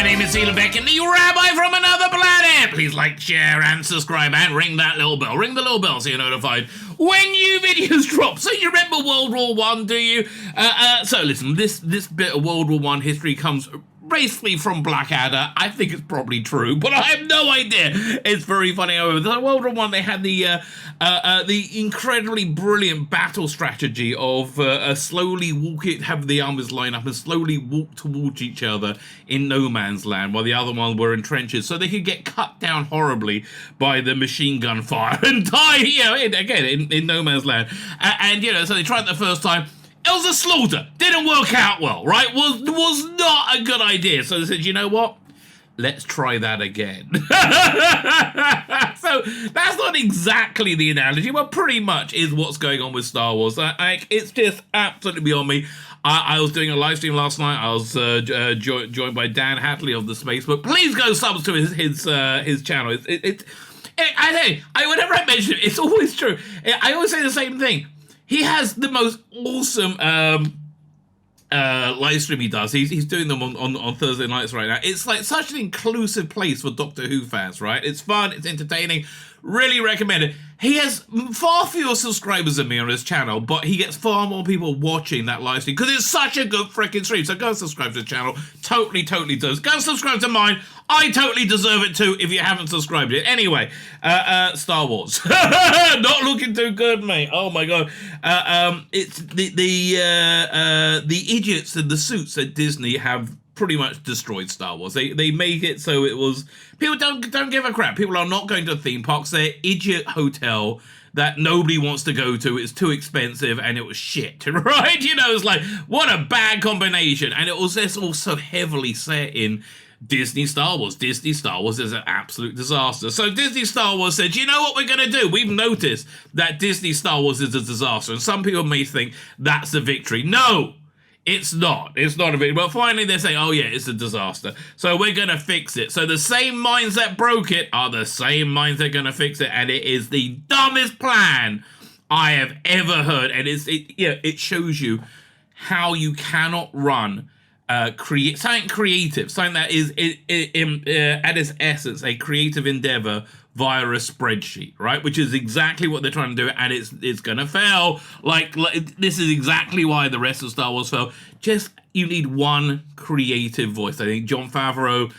name is Tzvi Lebetkin, the Rabbi from another planet. Please like, share, and subscribe, and ring that little bell. Ring the little bell so you're notified when new videos drop. So you remember World War One, do you? So listen, this bit of World War One history comes basically from Blackadder. I think it's probably true, but I have no idea. It's very funny. However, the World War One, they had the incredibly brilliant battle strategy of slowly have the armies line up and slowly walk towards each other in no man's land while the other ones were in trenches, so they could get cut down horribly by the machine gun fire and die, in no man's land. So they tried the first time. It was a slaughter. Didn't work out well, right? Was not a good idea. So they said, you know what? Let's try that again. So that's not exactly the analogy, but pretty much is what's going on with Star Wars. It's just absolutely beyond me. I was doing a live stream last night. I was joined by Dan Hatley of the Space, but please go subs to his channel. Whenever I mention it, it's always true. I always say the same thing. He has the most awesome live stream he does. He's doing them on Thursday nights right now. It's like such an inclusive place for Doctor Who fans, right? It's fun, it's entertaining, really recommend it. He has far fewer subscribers than me on his channel, but he gets far more people watching that live stream because it's such a good freaking stream. So go subscribe to the channel. Totally does. Go subscribe to mine. I totally deserve it too if you haven't subscribed yet. Anyway, Star Wars. Not looking too good, mate. Oh my god. It's the idiots in the suits at Disney have pretty much destroyed Star Wars. They make it so it was people don't give a crap. People are not going to theme parks. They're idiot hotel that nobody wants to go to. It's too expensive and it was shit, right? It's like, what a bad combination. And it was just also heavily set in Disney Star Wars. Disney Star Wars is an absolute disaster. So Disney Star Wars said, you know what we're going to do? We've noticed that Disney Star Wars is a disaster. And some people may think that's a victory. No, it's not. It's not a victory. But finally they say, oh yeah, it's a disaster. So we're going to fix it. So the same minds that broke it are the same minds that are going to fix it. And it is the dumbest plan I have ever heard. And it shows you how you cannot run something creative, something that is at its essence a creative endeavor via a spreadsheet, right? Which is exactly what they're trying to do, and it's gonna fail. Like this is exactly why the rest of Star Wars fell. Just you need one creative voice. I think Jon Favreau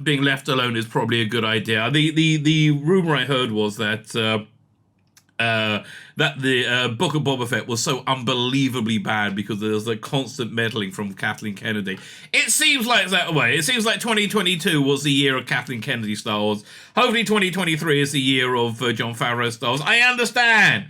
being left alone is probably a good idea. The rumor I heard was that the Book of Boba Fett was so unbelievably bad because there was a constant meddling from Kathleen Kennedy. It seems like that way. It seems like 2022 was the year of Kathleen Kennedy Star Wars. Hopefully 2023 is the year of Jon Favreau Star Wars. I understand.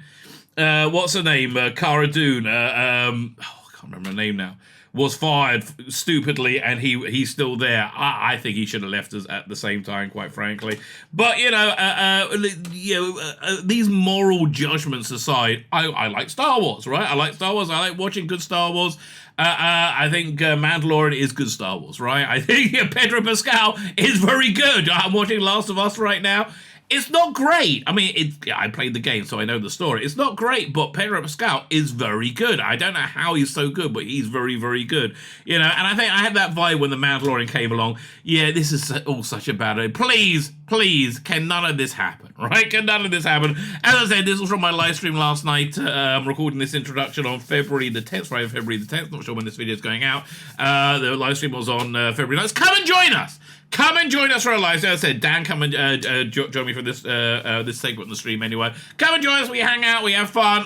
What's her name? Cara Dune. I can't remember her name now. Was fired stupidly, and he's still there. I think he should have left us at the same time, quite frankly. But these moral judgments aside, I like Star Wars, right? I like Star Wars. I like watching good Star Wars. I think Mandalorian is good Star Wars, right? I think Pedro Pascal is very good. I'm watching Last of Us right now. It's not great. I mean, I played the game, so I know the story. It's not great, but Pedro Pascal is very good. I don't know how he's so good, but he's very, very good. And I think I had that vibe when The Mandalorian came along. Yeah, this is all such a bad idea. Please, can none of this happen, right? Can none of this happen? As I said, this was from my live stream last night. I'm recording this introduction on February the 10th, Friday, February the 10th. Not sure when this video is going out. The live stream was on February 9th. Come and join us. Come and join us for a live. As I said, Dan, come and join me for this segment in the stream anyway. Come and join us. We hang out. We have fun.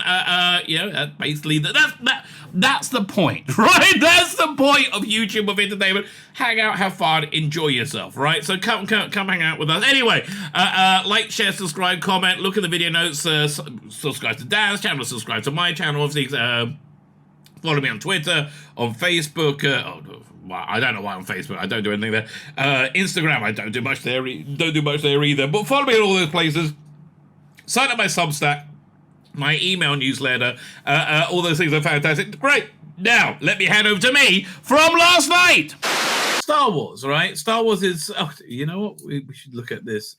Basically, that's the point, right? That's the point of YouTube, of entertainment. Hang out, have fun, enjoy yourself, right? So come hang out with us. Anyway, like, share, subscribe, comment, look at the video notes, subscribe to Dan's channel, subscribe to my channel, obviously. Follow me on Twitter, on Facebook. I don't know why on Facebook. I don't do anything there. Instagram, I don't do much there. Either. But follow me in all those places. Sign up my Substack, my email newsletter. All those things are fantastic. Great. Now let me hand over to me from last night. Star Wars, right? Star Wars is. Oh, you know what? We should look at this.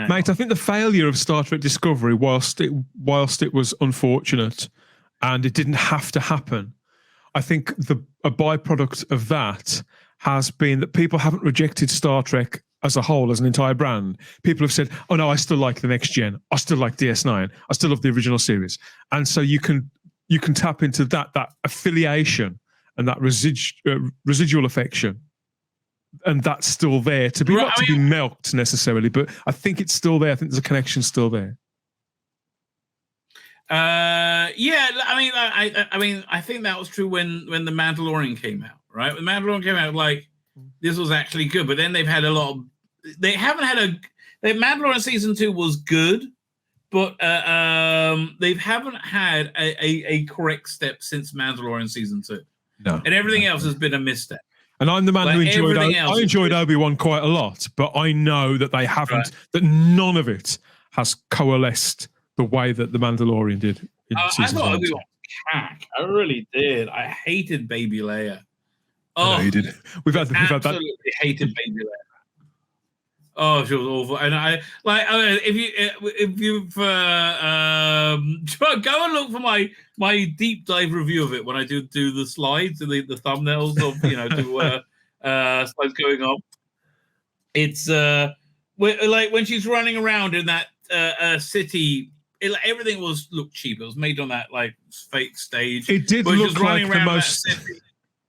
Mate, I think the failure of Star Trek Discovery, whilst it was unfortunate, and it didn't have to happen, I think a byproduct of that has been that people haven't rejected Star Trek as a whole, as an entire brand. People have said, "Oh no, I still like the next gen. I still like DS9. I still love the original series." And so you can tap into that affiliation and that residual affection, and that's still there to be not to be milked necessarily, but I think it's still there. I think there's a connection still there. Yeah, I mean, I think that was true when the Mandalorian came out, right? When Mandalorian came out, like, this was actually good, but then they've had a lot of, they haven't had the Mandalorian season 2 was good, but they haven't had a correct step since Mandalorian season 2. No, and everything else has been a misstep. And I'm the man who enjoyed Obi-Wan quite a lot, but I know that they haven't, that none of it has coalesced the way that the Mandalorian did in season 1. I thought Obi-Wan was cack. I really did. I hated Baby Leia. Oh, you did. We've had that. Absolutely hated Baby Leia. Oh, she was awful. And I like if you've go and look for my deep dive review of it when I do the slides and the thumbnails of slides going on. It's like when she's running around in that city. Everything looked cheap. It was made on that like fake stage. It did look like the most.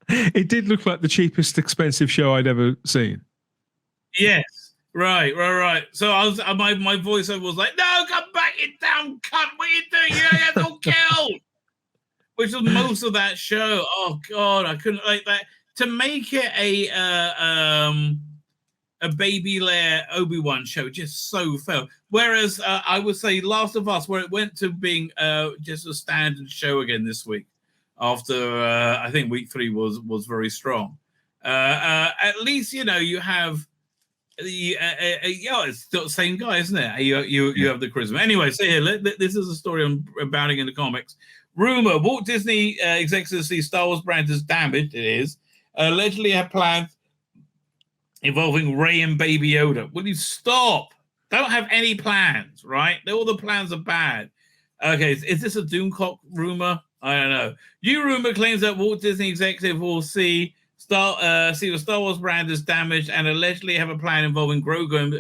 It did look like the cheapest expensive show I'd ever seen. Yes. Right. So I was my voiceover was like, "No, come back, you damn cunt! What are you doing? You're gonna get all killed." Which was most of that show. Oh God, I couldn't like that. To make it a Baby Leia Obi-Wan show just so fell. Whereas I would say Last of Us, where it went to being just a standard show again this week, after I think week 3 was very strong. At least you have. It's still the same guy, isn't it? You have the charisma. Anyway, so here, this is a story abounding in the comics. Rumor: Walt Disney executives see Star Wars brand as damaged. It is allegedly have plans involving Rey and Baby Yoda. Will you stop? Don't have any plans, right? All the plans are bad. Okay, is this a Doomcock rumor? I don't know. New rumor claims that Walt Disney executive will see the Star Wars brand is damaged and allegedly have a plan involving Grogan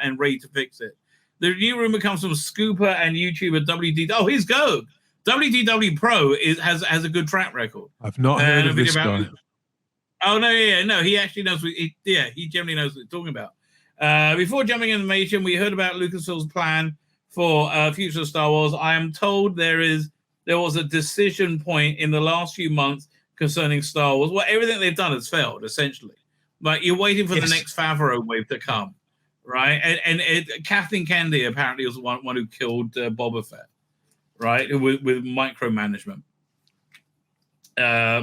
and Rey to fix it. The new rumor comes from Scooper and YouTuber WD. Oh, here's Go. WDW Pro has a good track record. I've not heard of this guy. Oh no, he actually knows. He generally knows what he's talking about. Before jumping into information, we heard about Lucasfilm's plan for future of Star Wars. I am told there was a decision point in the last few months concerning Star Wars. Well, everything they've done has failed, essentially. Like, you're waiting for the next Favreau wave to come, right? And Kathleen Kennedy apparently was the one who killed Boba Fett, right? With micromanagement,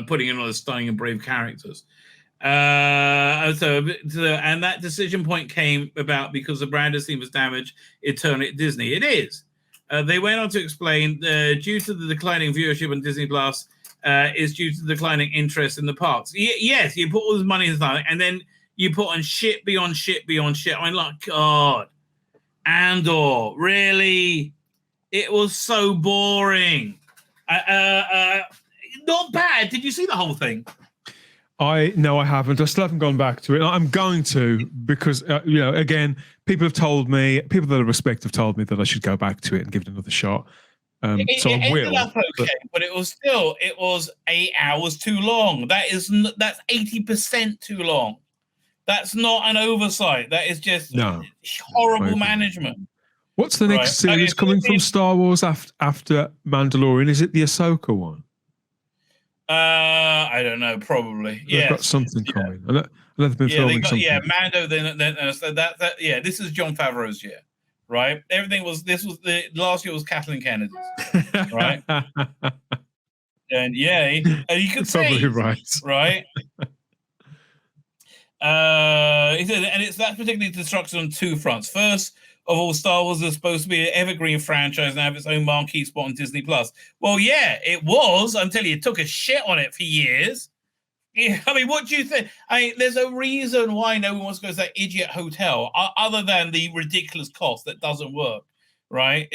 putting in all the stunning and brave characters. And that decision point came about because the brand was damaged internally at Disney. It is. They went on to explain, due to the declining viewership on Disney Plus, is due to declining interest in the parks. Yes, you put all this money into that, and then you put on shit beyond shit beyond shit. I mean, like, God, Andor, really? It was so boring. Not bad. Did you see the whole thing? No, I haven't. I still haven't gone back to it. I'm going to because, again, people that I respect have told me that I should go back to it and give it another shot. So I will. Up okay, but it was 8 hours too long. That's 80% too long. That's not an oversight. That is just horrible management. What's the next series coming from Star Wars after Mandalorian? Is it the Ahsoka one? I don't know. Probably. They've got something coming. I know they've been filming something. Yeah, Mando. Then this is Jon Favreau's year. Right, the last year was Kathleen Kennedy's, right? And and you could say probably right. He said, and that's particularly destructive on 2 fronts. First of all, Star Wars is supposed to be an evergreen franchise and have its own marquee spot on Disney Plus. Well, yeah, it was until you took a shit on it for years. Yeah, I mean, what do you think? There's a reason why no one wants to go to that idiot hotel, other than the ridiculous cost that doesn't work, right?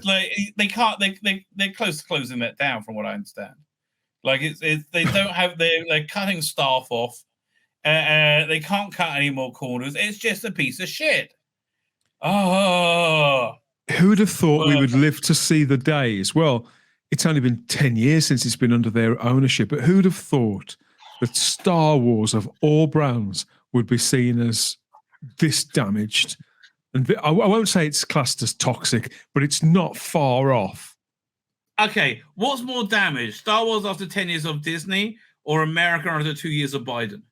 Like they can't. They're close to closing that down, from what I understand. Like they don't have. They're cutting staff off. They can't cut any more corners. It's just a piece of shit. Oh. Who'd have thought we would live to see the days? Well, it's only been 10 years since it's been under their ownership, but who'd have thought that Star Wars of all brands would be seen as this damaged? And I won't say it's classed as toxic, but it's not far off. Okay, what's more damaged? Star Wars after 10 years of Disney or America after 2 years of Biden?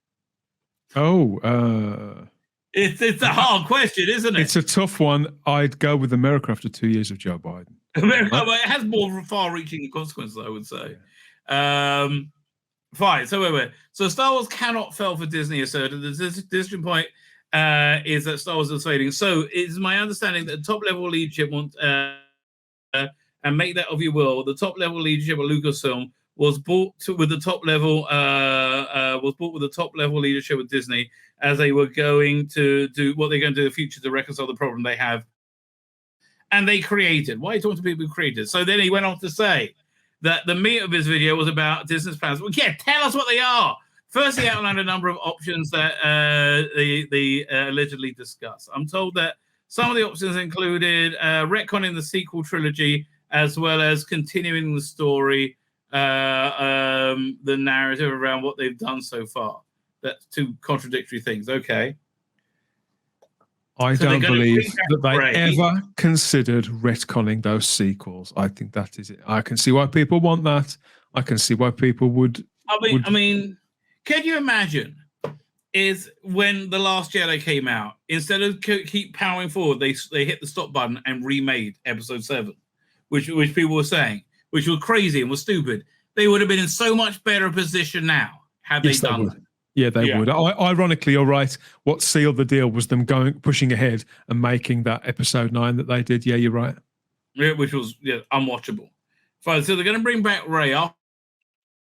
It's a hard question, isn't it? It's a tough one. I'd go with America after 2 years of Joe Biden. It has more far-reaching consequences, I would say. Yeah. Fine. So wait. So Star Wars cannot fail for Disney asserted. The decision point is that Star Wars is fading. So it's my understanding that top-level leadership wants, and make that of your will, the top-level leadership of Lucasfilm was bought with the top-level leadership of Disney as they were going to do what they're going to do in the future to reconcile the problem they have. And they created. Why are you talking to people who created? So then he went on to say that the meat of his video was about Disney's plans. Well, yeah, tell us what they are. First, he outlined a number of options that they allegedly discussed. I'm told that some of the options included retconning the sequel trilogy as well as continuing the story, the narrative around what they've done so far. That's two contradictory things. Okay. I don't believe that they ever considered retconning those sequels. I think that is it. I can see why people want that. I can see why people would. I mean, can you imagine? Is when The Last Jedi came out, instead of keep powering forward, they hit the stop button and remade Episode 7, which people were saying, which was crazy and was stupid. They would have been in so much better position now had they done that. Yeah, they would. Ironically, you're right. What sealed the deal was them pushing ahead and making that Episode 9 that they did. Yeah, you're right. Yeah, which was unwatchable. Fine. So they're going to bring back Rey after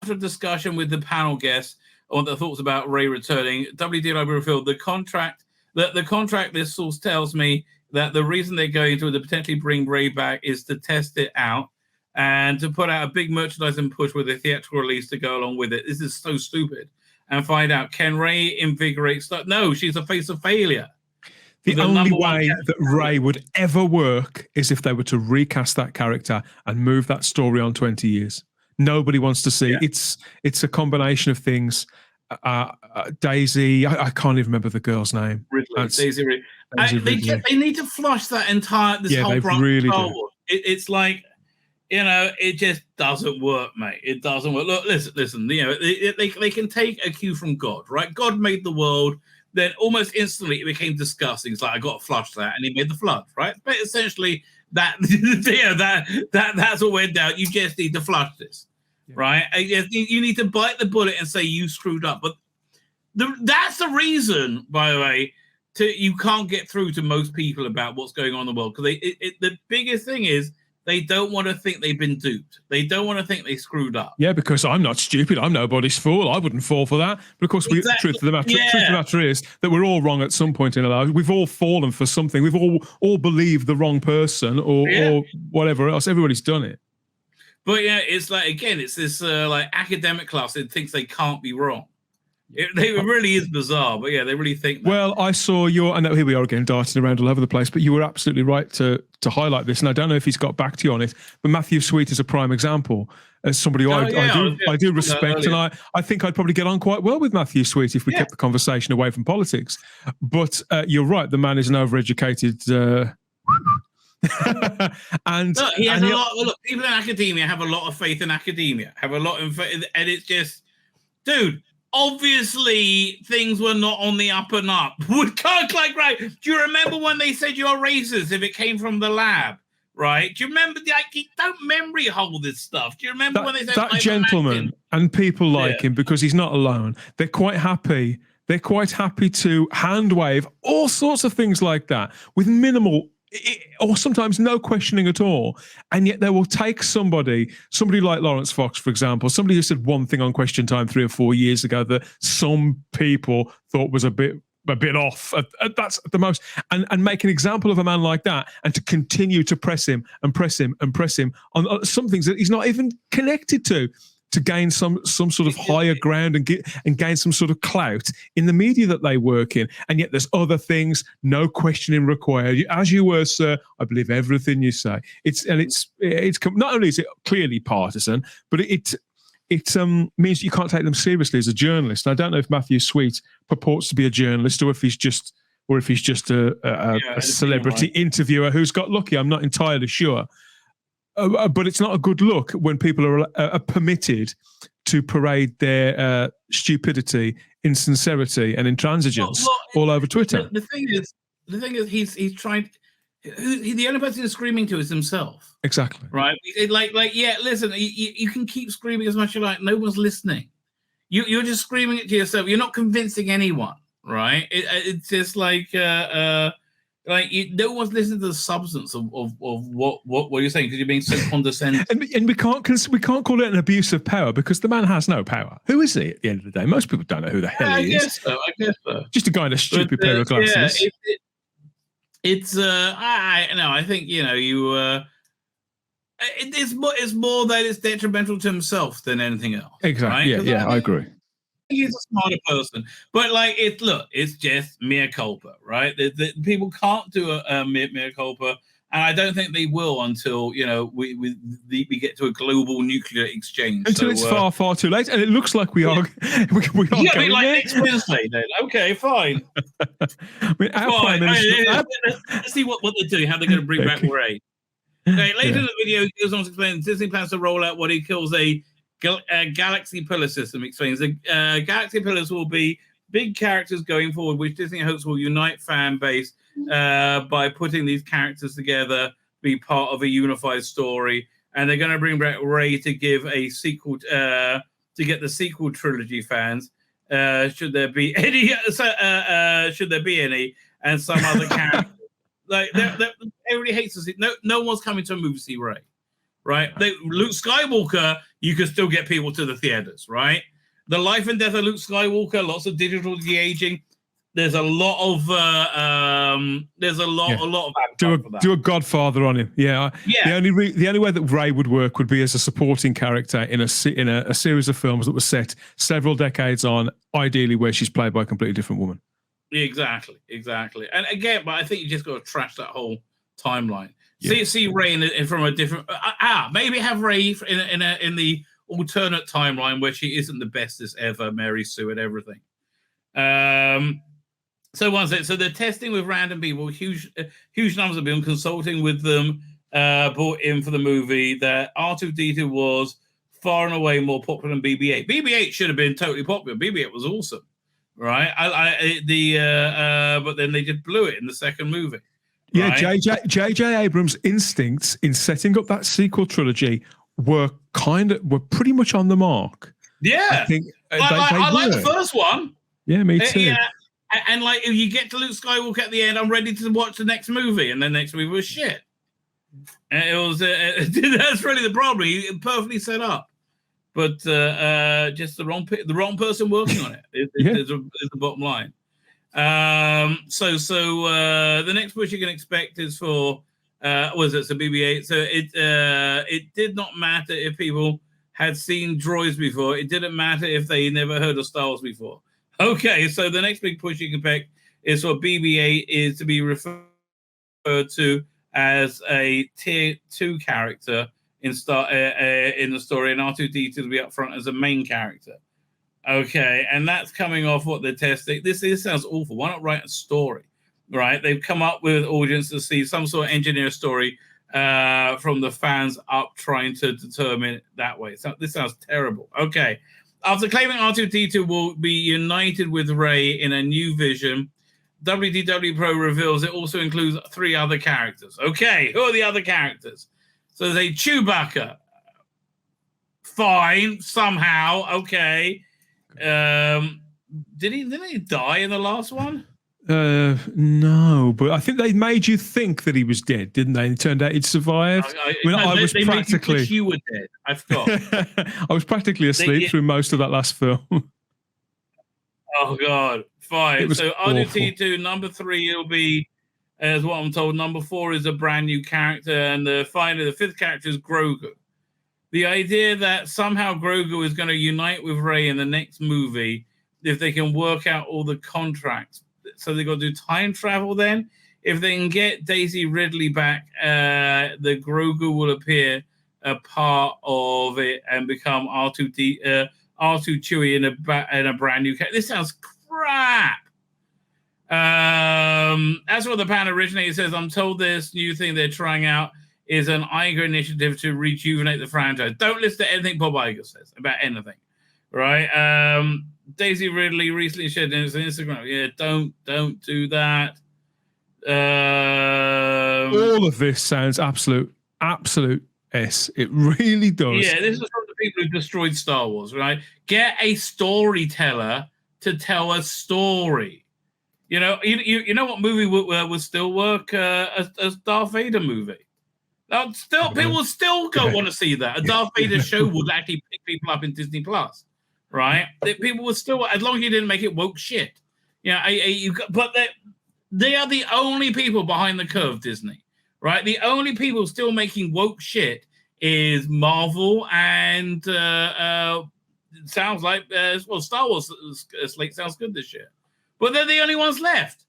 a discussion with the panel guests on their thoughts about Rey returning. WD revealed the contract. The contract. This source tells me that the reason they're going to potentially bring Rey back is to test it out and to put out a big merchandising push with a theatrical release to go along with it. This is so stupid. And find out, can Rey invigorate stuff? No, she's a face of failure. The only way that Rey would ever work is if they were to recast that character and move that story on 20 years. Nobody wants to see. It's a combination of things. Daisy, I can't even remember the girl's name. Daisy Ridley. They need to flush that whole branch. Really do. It's like, it just doesn't work, mate. It doesn't work. Look, listen. They can take a cue from God, right? God made the world. Then almost instantly it became disgusting. It's like, I got to flush that, and he made the flood, right? But essentially, that's what went down. You just need to flush this, right? You need to bite the bullet and say you screwed up. But that's the reason, by the way, you can't get through to most people about what's going on in the world, because the biggest thing is, they don't want to think they've been duped. They don't want to think they screwed up. Yeah, because I'm not stupid. I'm nobody's fool. I wouldn't fall for that. But of course, the truth of the matter is that we're all wrong at some point in our lives. We've all fallen for something. We've all believed the wrong person or whatever else. Everybody's done it. But it's like, again, it's this like academic class that thinks they can't be wrong. It really is bizarre, but they really think that. Well, I saw I know here we are again darting around all over the place, but you were absolutely right to highlight this, and I don't know if he's got back to you on it, but Matthew Sweet is a prime example as somebody I do respect, and I think I'd probably get on quite well with Matthew Sweet if we kept the conversation away from politics. But you're right, the man is an overeducated... and look, he has a lot. Look, people in academia have a lot of faith in academia, have a lot of faith, and it's just, dude... Obviously, things were not on the up and up. Right? Do you remember when they said you're racist if it came from the lab? Right? Do you remember? Don't memory hold this stuff. Do you remember when they said that gentleman and people like him, because he's not alone? They're quite happy. They're quite happy to hand wave all sorts of things like that with minimal or sometimes no questioning at all, and yet they will take somebody like Lawrence Fox, for example, somebody who said one thing on Question Time 3 or 4 years ago that some people thought was a bit off. That's the most, and make an example of a man like that, and to continue to press him on some things that he's not even connected to. to gain some sort of higher ground and gain some sort of clout in the media that they work in. And yet there's other things, no questioning required. As you were, sir, I believe everything you say. It's not only is it clearly partisan, but it means you can't take them seriously as a journalist. And I don't know if Matthew Sweet purports to be a journalist or if he's just a celebrity interviewer who's got lucky. I'm not entirely sure. But it's not a good look when people are permitted to parade their stupidity, insincerity, and intransigence all over Twitter. The thing is, he's trying. The only person he's screaming to is himself. Exactly. Right. Yeah. Listen, you can keep screaming as much as you like. No one's listening. You're just screaming it to yourself. You're not convincing anyone. Right. It's just no one's listening to the substance of what you're saying because you're being so condescending. And we can't call it an abuse of power because the man has no power. Who is he at the end of the day? Most people don't know who the hell he is. I guess so. Just a guy in a stupid pair of glasses. I think it's more that it's detrimental to himself than anything else. Exactly. Right? I agree. He's a smarter person, but it's just mea culpa, right? The people can't do a mea culpa, and I don't think they will until we get to a global nuclear exchange. Until it's far too late, and it looks like we are. we are going there. Next Wednesday. Then okay, fine. Fine. Let's see what they're doing. How they're going to bring back Ray. Okay, later in the video, he goes on to explain Disney plans to roll out what he calls a Galaxy Pillar system. Explains the Galaxy Pillars will be big characters going forward, which Disney hopes will unite fan base by putting these characters together, be part of a unified story. And they're going to bring back Rey to give a sequel to get the sequel trilogy fans. Should there be any? And some other characters. Everybody hates to see. No one's coming to a movie to see Rey. Right, Luke Skywalker, you can still get people to the theaters, right? The life and death of Luke Skywalker, lots of digital de-aging. There's a lot of do a Godfather on him. Yeah. The only way that Rey would work would be as a supporting character in a series of films that was set several decades on, ideally where she's played by a completely different woman. Exactly. And again, but I think you just got to trash that whole timeline. See Rey from a different. Maybe have Rey in the alternate timeline where she isn't the bestest ever, Mary Sue and everything. So they're testing with random people, huge numbers of people, consulting with them, brought in for the movie. That R2-D2 was far and away more popular than BB-8. BB-8 should have been totally popular. BB-8 was awesome, right? But then they just blew it in the second movie. Yeah, right? J.J. Abrams' instincts in setting up that sequel trilogy were pretty much on the mark. Yeah, I think I like the first one. Yeah, me too. Yeah. And if you get to Luke Skywalker at the end, I'm ready to watch the next movie, and the next movie was shit. And it was that's really the problem. He perfectly set up, but just the wrong person working on it is the bottom line. So the next push you can expect is for it's a BB-8. So it did not matter if people had seen droids before. It didn't matter if they never heard of Star Wars before. Okay, so the next big push you can expect is for BB-8 is to be referred to as a tier 2 character in the story, and R2-D2 to be up front as a main character. Okay, and that's coming off what they're testing. This sounds awful. Why not write a story, right? They've come up with an audience to see some sort of engineer story from the fans up, trying to determine it that way. So this sounds terrible. Okay, after claiming R2-D2 will be united with Rey in a new vision, WDW Pro reveals it also includes 3 other characters. Okay, who are the other characters? So there's a Chewbacca. Fine, somehow. Okay. Didn't he die in the last one? No, but I think they made you think that he was dead, didn't they? And it turned out he'd survived. I was practically. Made you wish you were dead. I forgot. I was practically asleep through most of that last film. Oh God, fine. So R2-D2 number 3 will be, as what I'm told. Number 4 is a brand new character, and finally the 5th character is Grogan. The idea that somehow Grogu is going to unite with Rey in the next movie if they can work out all the contracts. So they got to do time travel then. If they can get Daisy Ridley back, the Grogu will appear a part of it and become R2 Chewie in a brand new character. This sounds crap. As for the pan originator, says, I'm told this new thing they're trying out is an Iger initiative to rejuvenate the franchise. Don't listen to anything Bob Iger says about anything, right? Daisy Ridley recently shared in his Instagram. Yeah, don't do that. All of this sounds absolute S. It really does. Yeah, this is from the people who destroyed Star Wars, right? Get a storyteller to tell a story. You know what movie would still work? A Darth Vader movie. Now, people will still want to see that. A Darth Vader show would actually pick people up in Disney Plus, right? People would still, as long as you didn't make it woke shit. But they are the only people behind the curve, Disney, right? The only people still making woke shit is Marvel and sounds like Star Wars slate sounds good this year, but they're the only ones left.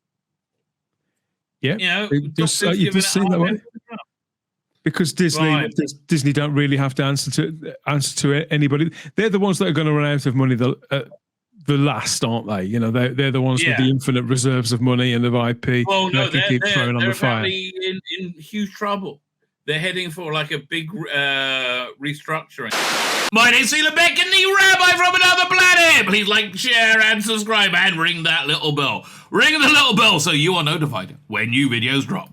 Yeah, you just see that way. Because Disney don't really have to answer to anybody. They're the ones that are going to run out of money the last, aren't they? You know, they're the ones with the infinite reserves of money and of IP. Well, no, they're apparently in huge trouble. They're heading for like a big restructuring. My name's Tzvi Lebetkin, the Rabbi from another planet. Please like, share, and subscribe, and ring that little bell. Ring the little bell so you are notified when new videos drop.